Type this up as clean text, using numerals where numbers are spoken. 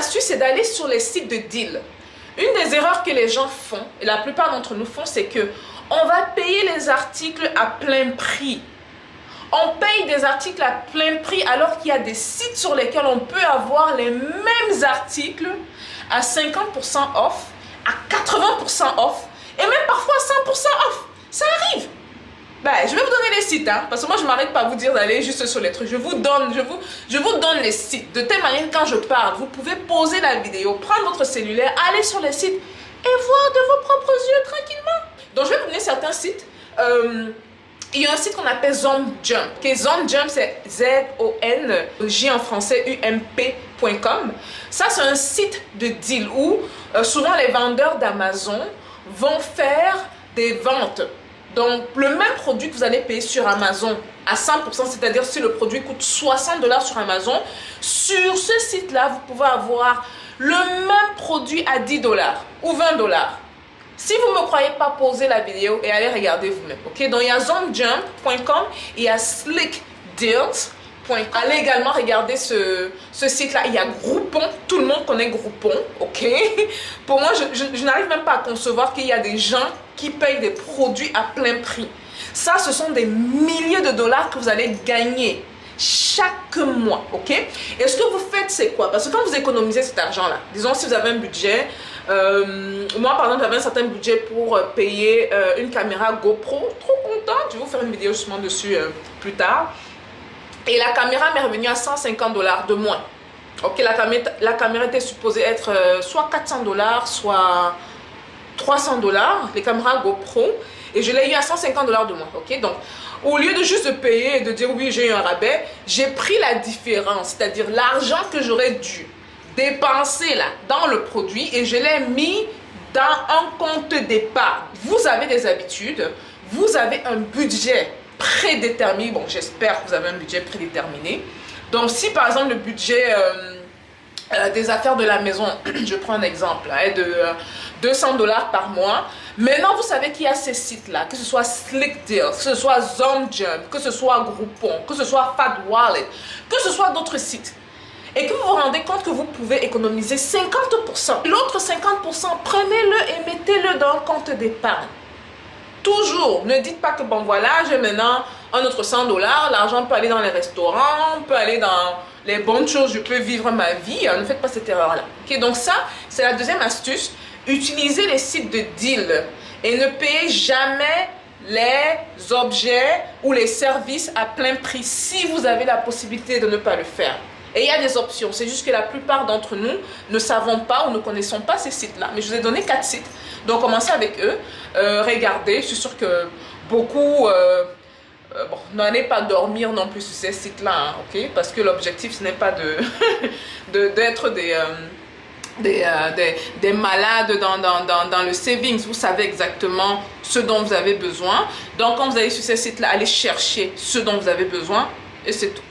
astuce, c'est d'aller sur les sites de deal. Une des erreurs que les gens font, et la plupart d'entre nous font, c'est que on va payer les articles à plein prix. On paye des articles à plein prix alors qu'il y a des sites sur lesquels on peut avoir les mêmes articles à 50% off, à 80% off et même parfois 100% off. Ça arrive. Ben, je vais vous donner les sites, hein, parce que moi je ne m'arrête pas à vous dire d'aller juste sur les trucs. Je vous donne les sites. De telle manière que quand je parle, vous pouvez poser la vidéo, prendre votre cellulaire, aller sur les sites et voir de vos propres yeux tranquillement. Donc je vais vous donner certains sites. Il y a un site qu'on appelle ZonJump. ZonJump, c'est Z-O-N-J en français, U-M-P.com. Ça, c'est un site de deal où souvent les vendeurs d'Amazon vont faire des ventes. Donc, le même produit que vous allez payer sur Amazon à 100%, c'est-à-dire si le produit coûte 60 $ sur Amazon, sur ce site-là, vous pouvez avoir le même produit à 10 $ ou 20 $. Si vous ne me croyez pas, posez la vidéo et allez regarder vous-même. Ok? Donc, il y a zonjump.com, il y a slickdeals.com. Allez également regarder ce site-là. Il y a Groupon. Tout le monde connaît Groupon. Ok? Pour moi, je n'arrive même pas à concevoir qu'il y a des gens qui payent des produits à plein prix. Ça, ce sont des milliers de dollars que vous allez gagner chaque mois. Ok? Et ce que vous faites, c'est quoi? Parce que quand vous économisez cet argent-là, disons si vous avez un budget, moi par exemple j'avais un certain budget pour payer une caméra GoPro, trop contente, je vais vous faire une vidéo justement dessus plus tard, et la caméra m'est revenue à 150 $ de moins. Ok, la caméra était supposée être soit 400 $, soit 300 $, les caméras GoPro, et je l'ai eu à 150 $ de moins. Ok, donc au lieu de juste payer et de dire oui j'ai eu un rabais, j'ai pris la différence, c'est-à-dire l'argent que j'aurais dû dépenser là dans le produit et je l'ai mis dans un compte d'épargne. Vous avez des habitudes, vous avez un budget prédéterminé. Bon, j'espère que vous avez un budget prédéterminé. Donc si par exemple le budget des affaires de la maison, je prends un exemple, est de 200 $ par mois. Maintenant, vous savez qu'il y a ces sites-là, que ce soit SlickDeals, que ce soit ZonJump, que ce soit Groupon, que ce soit FatWallet, que ce soit d'autres sites. Et que vous vous rendez compte que vous pouvez économiser 50%. L'autre 50%, prenez-le et mettez-le dans le compte d'épargne. Toujours, ne dites pas que bon voilà, j'ai maintenant un autre 100 $, l'argent peut aller dans les restaurants, peut aller dans les bonnes choses, je peux vivre ma vie. Ne faites pas cette erreur-là. Okay, donc ça, c'est la deuxième astuce. Utilisez les sites de deal et ne payez jamais les objets ou les services à plein prix si vous avez la possibilité de ne pas le faire. Et il y a des options, c'est juste que la plupart d'entre nous ne savons pas ou ne connaissons pas ces sites-là. Mais je vous ai donné 4 sites, donc commencez avec eux, regardez, je suis sûre que beaucoup bon, n'allez pas dormir non plus sur ces sites-là, hein, ok? Parce que l'objectif, ce n'est pas d'être des malades dans le savings. Vous savez exactement ce dont vous avez besoin. Donc, quand vous allez sur ces sites-là, allez chercher ce dont vous avez besoin et c'est tout.